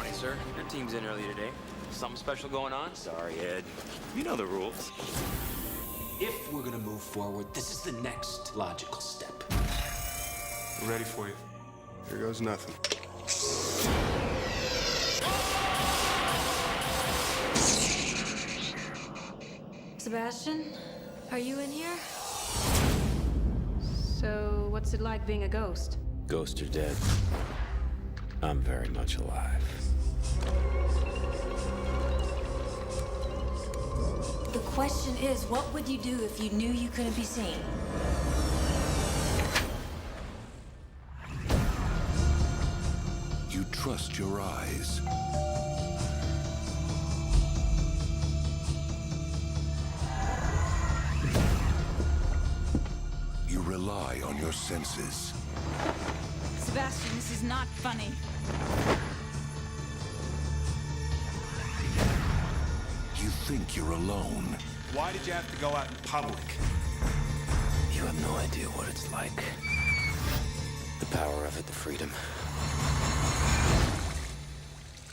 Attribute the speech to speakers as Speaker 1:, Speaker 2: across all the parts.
Speaker 1: Morning, sir. Your team's in early today. Something special going on? Sorry, Ed. You know the rules.
Speaker 2: If we're gonna move forward, this is the next logical step.
Speaker 3: We're ready for you.
Speaker 4: Here goes nothing.
Speaker 5: Sebastian, are you in here? So, what's it like being a ghost?
Speaker 1: Ghosts are dead. I'm very much alive.
Speaker 5: The question is, what would you do if you knew you couldn't be seen?
Speaker 6: You trust your eyes. You rely on your senses.
Speaker 7: Sebastian, this is not funny.
Speaker 6: You think you're alone.
Speaker 3: Why did you have to go out in public?
Speaker 1: You have no idea what it's like. The power of it, the freedom.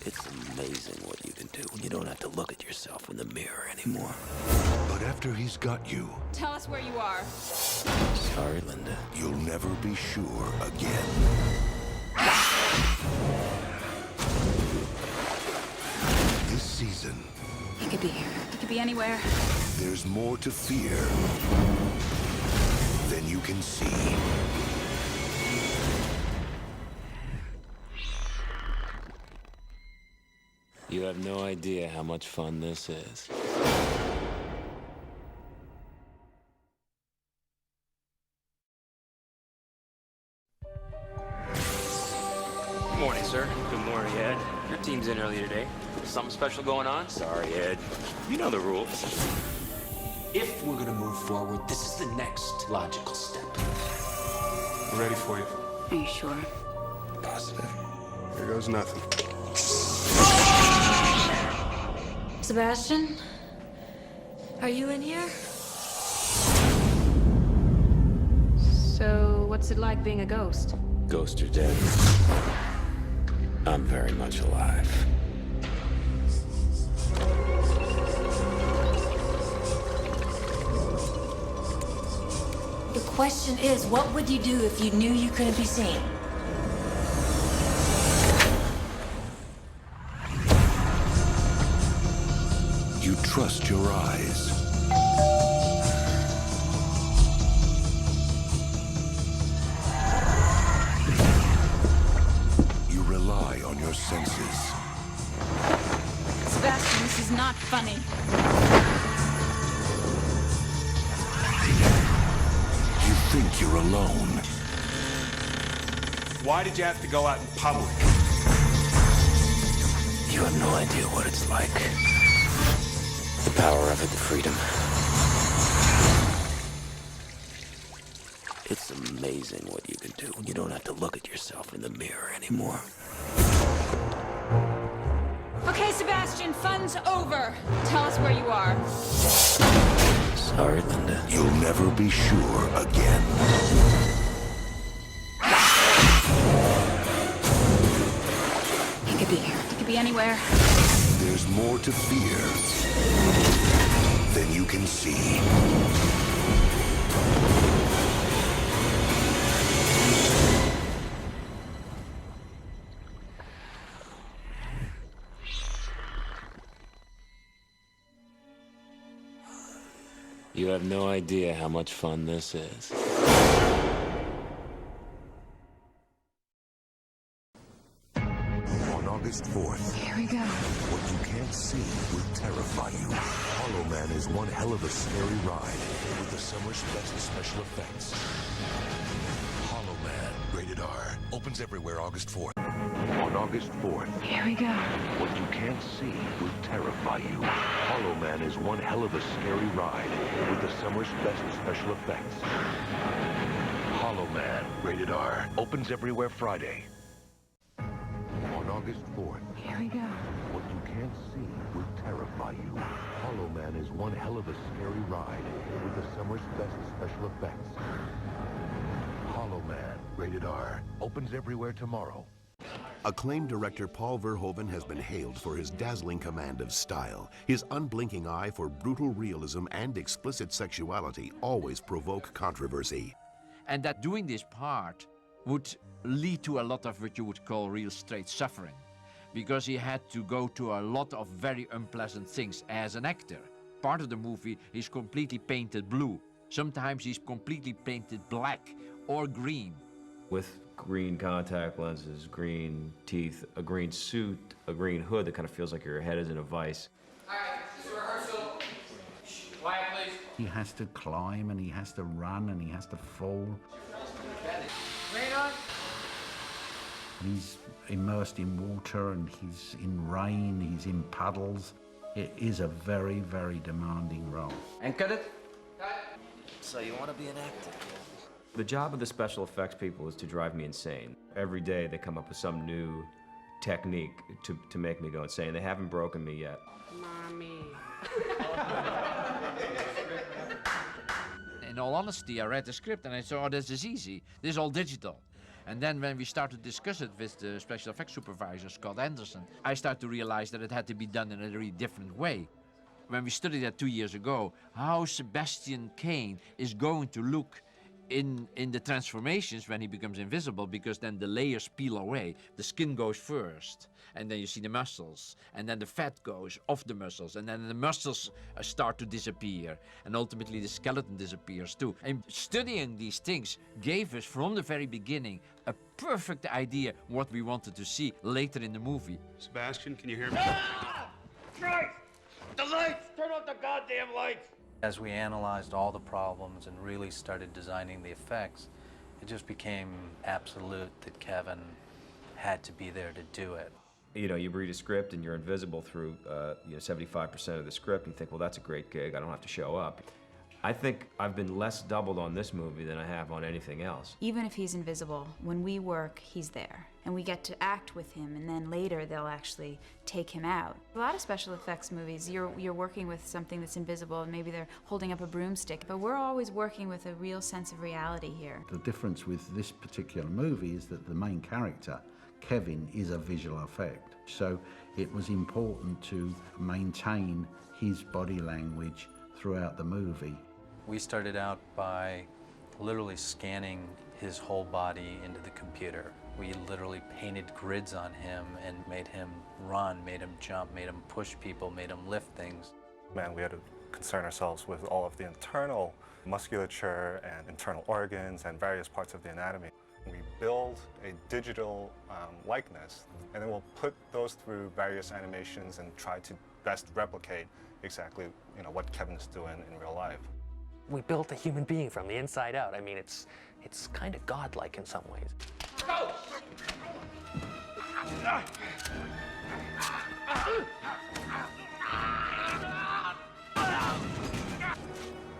Speaker 1: It's amazing what you can do when you don't have to look at yourself in the mirror anymore.
Speaker 6: But after he's got you,
Speaker 7: Tell us where you are.
Speaker 1: Sorry, Linda.
Speaker 6: you'll never be sure again. This season,
Speaker 7: He could be here. He could be anywhere.
Speaker 6: there's more to fear than you can see.
Speaker 1: You have no idea how much fun this is. Morning, sir. Good morning, Ed. Your team's in early today. Something special going on? Sorry, Ed. You know the rules.
Speaker 2: If we're gonna move forward, this is the next logical step.
Speaker 3: We're ready for you.
Speaker 7: Are you sure?
Speaker 1: Positive.
Speaker 4: Here goes nothing.
Speaker 5: Sebastian, are you in here? So, what's it like being a ghost?
Speaker 1: Ghosts are dead. I'm very much alive.
Speaker 5: The question is, what would you do if you knew you couldn't be seen?
Speaker 6: You trust your eyes. You rely on your senses.
Speaker 7: Sebastian, this is not funny.
Speaker 6: You think you're alone.
Speaker 3: Why did you have to go out in public?
Speaker 1: You have no idea what it's like. The power of it, the freedom. It's amazing what you can do when you don't have to look at yourself in the mirror anymore.
Speaker 7: Okay, Sebastian, fun's over. Tell us where you are.
Speaker 1: Sorry, Linda.
Speaker 6: You'll never be sure again.
Speaker 7: He could be here. He could be anywhere.
Speaker 6: There's more to fear than you can see.
Speaker 1: You have no idea how much fun this is.
Speaker 6: On August 4th,
Speaker 7: Here we go.
Speaker 6: what you can't see will terrify you. Hollow Man is one hell of a scary ride with the summer's best special effects. Hollow Man, rated R, opens everywhere August 4th. On August 4th,
Speaker 7: Here we go.
Speaker 6: what you can't see will terrify you. Hollow Man is one hell of a scary ride with the summer's best special effects. Hollow Man, rated R, opens everywhere Friday. On August 4th,
Speaker 7: Here we go.
Speaker 6: what you can't see will terrify you. Hollow Man is one hell of a scary ride with the summer's best special effects. Hollow Man, rated R, opens everywhere tomorrow.
Speaker 8: Acclaimed director Paul Verhoeven has been hailed for his dazzling command of style. His unblinking eye for brutal realism and explicit sexuality always provoke controversy.
Speaker 9: And that doing this part would lead to a lot of what you would call real straight suffering, because he had to go to a lot of very unpleasant things as an actor. Part of the movie he's completely painted blue. Sometimes he's completely painted black or green.
Speaker 10: With green contact lenses, green teeth, a green suit, a green hood that kind of feels like your head is in a vice.
Speaker 11: All right, this is rehearsal. Quiet, please.
Speaker 12: He has to climb and he has to run and he has to fall.
Speaker 11: Rain on.
Speaker 12: He's immersed in water and he's in rain, he's in puddles. It is a very, very demanding role.
Speaker 11: And cut it. Cut.
Speaker 10: So you want to be an actor? The job of the special effects people is to drive me insane. Every day they come up with some new technique to make me go insane. They haven't broken me yet.
Speaker 11: Mommy.
Speaker 9: In all honesty, I read the script and I thought, oh, this is easy. This is all digital. And then when we started to discuss it with the special effects supervisor, Scott Anderson, I started to realize that it had to be done in a really different way. When we studied that 2 years ago, how Sebastian Cain is going to look in the transformations when he becomes invisible, because then the layers peel away. The skin goes first, and then you see the muscles, and then the fat goes off the muscles, and then the muscles start to disappear, and ultimately the skeleton disappears too. And studying these things gave us, from the very beginning, a perfect idea what we wanted to see later in the movie.
Speaker 3: Sebastian, can you hear me?
Speaker 11: Christ! The lights! Turn off the goddamn lights!
Speaker 13: As we analyzed all the problems and really started designing the effects, it just became absolute that Kevin had to be there to do it.
Speaker 10: You know, you read a script and you're invisible through 75% of the script and you think, well, that's a great gig, I don't have to show up. I think I've been less doubled on this movie than I have on anything else.
Speaker 5: Even if he's invisible, when we work, he's there. And we get to act with him, and then later they'll actually take him out. A lot of special effects movies, you're working with something that's invisible, and maybe they're holding up a broomstick, but we're always working with a real sense of reality here.
Speaker 12: The difference with this particular movie is that the main character, Kevin, is a visual effect. So it was important to maintain his body language throughout the movie.
Speaker 13: We started out by literally scanning his whole body into the computer. We literally painted grids on him and made him run, made him jump, made him push people, made him lift things.
Speaker 14: Man, we had to concern ourselves with all of the internal musculature and internal organs and various parts of the anatomy. We build a digital likeness, and then we'll put those through various animations and try to best replicate exactly what Kevin is doing in real life.
Speaker 15: We built a human being from the inside out. I mean, it's kind of godlike in some ways.
Speaker 11: Go!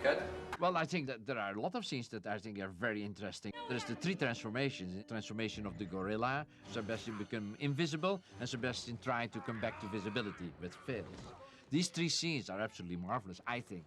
Speaker 13: Good?
Speaker 9: Well, I think that there are a lot of scenes that I think are very interesting. There's the three transformations. Transformation of the gorilla, Sebastian become invisible, and Sebastian trying to come back to visibility with fins. These three scenes are absolutely marvelous, I think.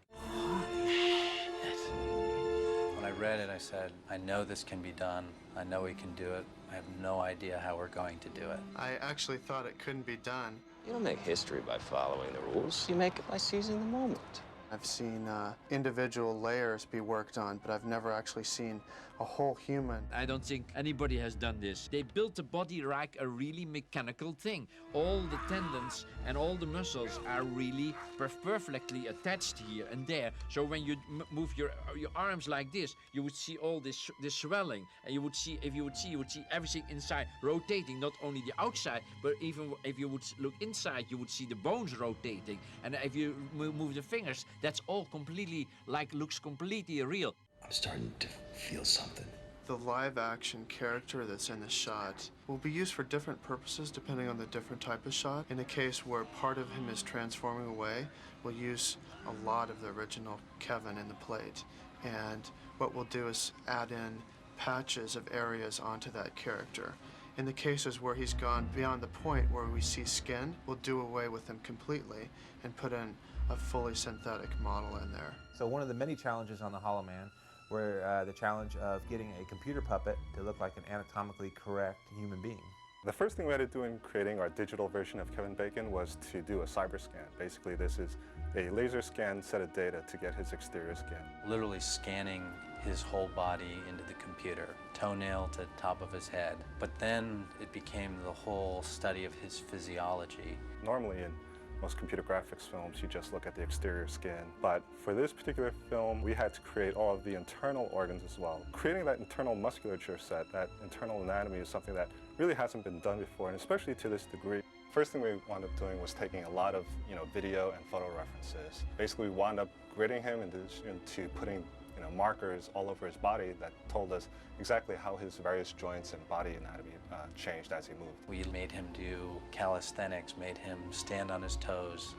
Speaker 13: When I read it, I said, I know this can be done. I know we can do it. I have no idea how we're going to do it.
Speaker 4: I actually thought it couldn't be done.
Speaker 10: You don't make history by following the rules. You make it by seizing the moment.
Speaker 4: I've seen individual layers be worked on, but I've never actually seen a whole human.
Speaker 9: I don't think anybody has done this. They built the body like a really mechanical thing. All the tendons and all the muscles are really perfectly attached here and there. So when you move your arms like this, you would see all this swelling, and you would see everything inside rotating, not only the outside, but even if you would look inside, you would see the bones rotating. And if you move the fingers, that's all completely, looks completely real.
Speaker 2: I'm starting to feel something.
Speaker 4: The live-action character that's in the shot will be used for different purposes depending on the different type of shot. In a case where part of him is transforming away, we'll use a lot of the original Kevin in the plate. And what we'll do is add in patches of areas onto that character. In the cases where he's gone beyond the point where we see skin, we'll do away with him completely and put in a fully synthetic model in there.
Speaker 16: So one of the many challenges on the Hollow Man were the challenge of getting a computer puppet to look like an anatomically correct human being.
Speaker 14: The first thing we had to do in creating our digital version of Kevin Bacon was to do a cyber scan. Basically, this is a laser scan set of data to get his exterior skin.
Speaker 13: Literally scanning his whole body into the computer, toenail to top of his head. But then it became the whole study of his physiology.
Speaker 14: Normally in most computer graphics films, you just look at the exterior skin. But for this particular film, we had to create all of the internal organs as well. Creating that internal musculature set, that internal anatomy, is something that really hasn't been done before, and especially to this degree. First thing we wound up doing was taking a lot of video and photo references. Basically, we wound up gridding him into putting markers all over his body that told us exactly how his various joints and body anatomy changed as he moved.
Speaker 13: We made him do calisthenics, made him stand on his toes,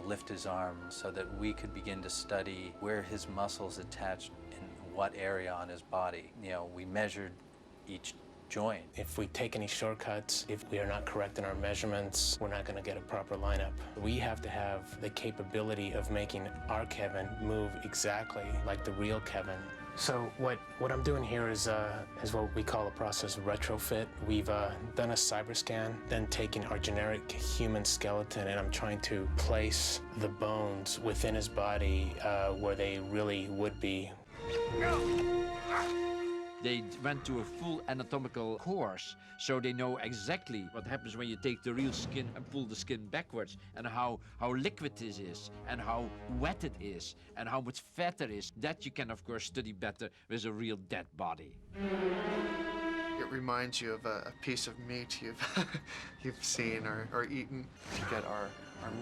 Speaker 13: lift his arms, so that we could begin to study where his muscles attached in what area on his body. We measured each joint.
Speaker 17: If we take any shortcuts, if we are not correct in our measurements, we're not going to get a proper lineup. We have to have the capability of making our Kevin move exactly like the real Kevin. So what I'm doing here is what we call a process of retrofit. We've done a cyber scan, then taken our generic human skeleton, and I'm trying to place the bones within his body where they really would be.
Speaker 9: They went to a full anatomical course, so they know exactly what happens when you take the real skin and pull the skin backwards, and how liquid this is, and how wet it is, and how much fat there is. That you can, of course, study better with a real dead body.
Speaker 4: It reminds you of a piece of meat you've seen or eaten. To get our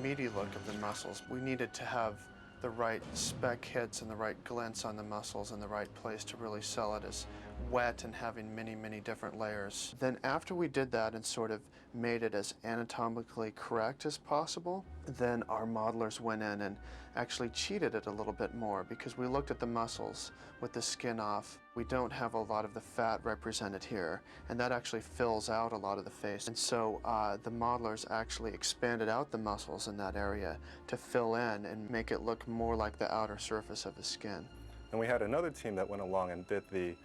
Speaker 4: meaty look of the muscles, we needed to have the right speck hits and the right glints on the muscles in the right place to really sell it as wet and having many, many different layers. Then after we did that and sort of made it as anatomically correct as possible, then our modelers went in and actually cheated it a little bit more, because we looked at the muscles with the skin off. We don't have a lot of the fat represented here, and that actually fills out a lot of the face. And so the modelers actually expanded out the muscles in that area to fill in and make it look more like the outer surface of the skin.
Speaker 14: And we had another team that went along and did the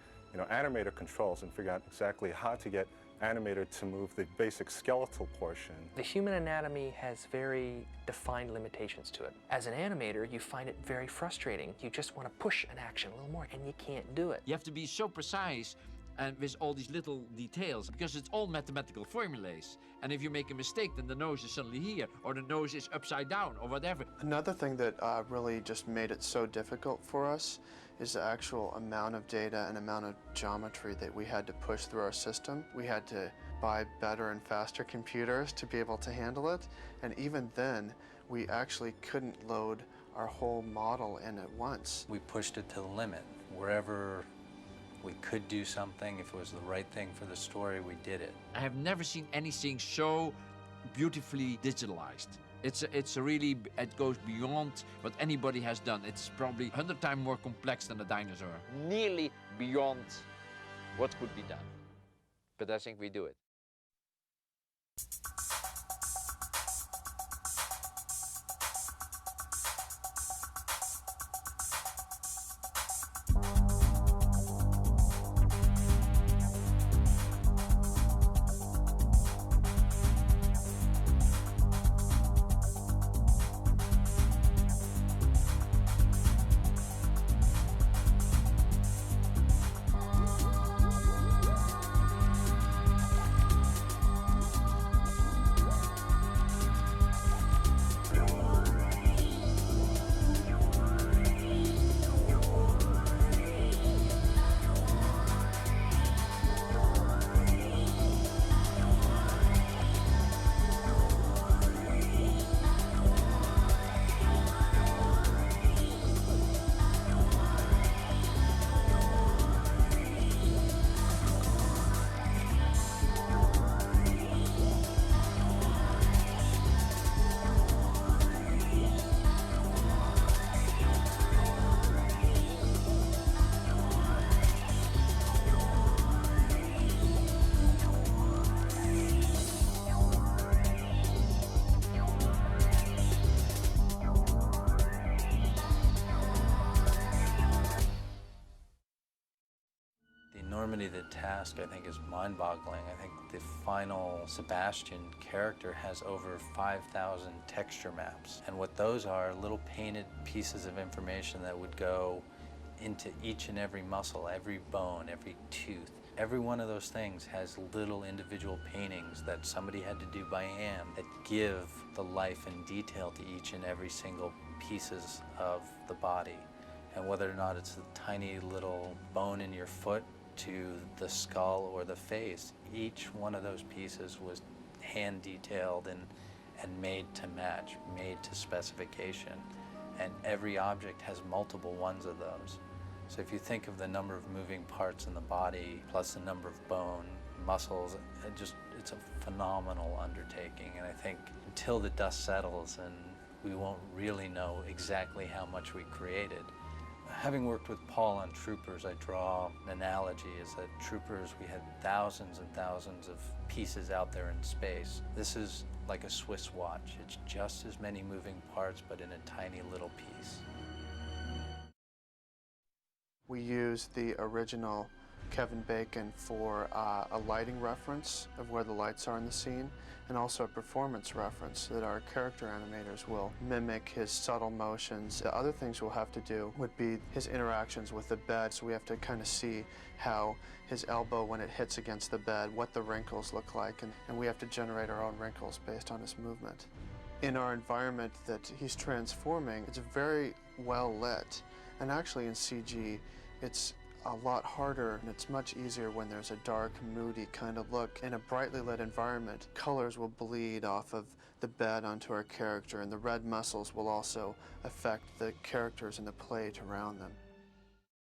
Speaker 14: animator controls and figured out exactly how to get animator to move the basic skeletal portion.
Speaker 15: The human anatomy has very defined limitations to it. As an animator, you find it very frustrating. You just want to push an action a little more, and you can't do it.
Speaker 9: You have to be so precise and with all these little details, because it's all mathematical formulas. And if you make a mistake, then the nose is suddenly here, or the nose is upside down, or whatever.
Speaker 4: Another thing that really just made it so difficult for us is the actual amount of data and amount of geometry that we had to push through our system. We had to buy better and faster computers to be able to handle it. And even then, we actually couldn't load our whole model in at once.
Speaker 13: We pushed it to the limit. Wherever we could do something, if it was the right thing for the story, we did it.
Speaker 9: I have never seen anything so beautifully digitalized. It's really, it goes beyond what anybody has done. It's probably 100 times more complex than a dinosaur. Nearly beyond what could be done. But I think we do it.
Speaker 13: enormity of the task, I think, is mind-boggling. I think the final Sebastian character has over 5,000 texture maps. And what those are little painted pieces of information that would go into each and every muscle, every bone, every tooth. Every one of those things has little individual paintings that somebody had to do by hand that give the life and detail to each and every single pieces of the body. And whether or not it's the tiny little bone in your foot to the skull or the face, each one of those pieces was hand detailed and made to match, made to specification. And every object has multiple ones of those. So if you think of the number of moving parts in the body, plus the number of bone, muscles, it's a phenomenal undertaking. And I think until the dust settles and we won't really know exactly how much we created. Having worked with Paul on Troopers, I draw an analogy is that Troopers, we had thousands and thousands of pieces out there in space. This is like a Swiss watch. It's just as many moving parts, but in a tiny little piece.
Speaker 4: We used the original Kevin Bacon for a lighting reference of where the lights are in the scene, and also a performance reference that our character animators will mimic his subtle motions. The other things we'll have to do would be his interactions with the bed, so we have to kind of see how his elbow, when it hits against the bed, what the wrinkles look like, and we have to generate our own wrinkles based on his movement. In our environment that he's transforming, it's very well lit, and actually in CG, it's a lot harder, and it's much easier when there's a dark, moody kind of look. In a brightly lit environment, colors will bleed off of the bed onto our character, and the red muscles will also affect the characters and the plate around them.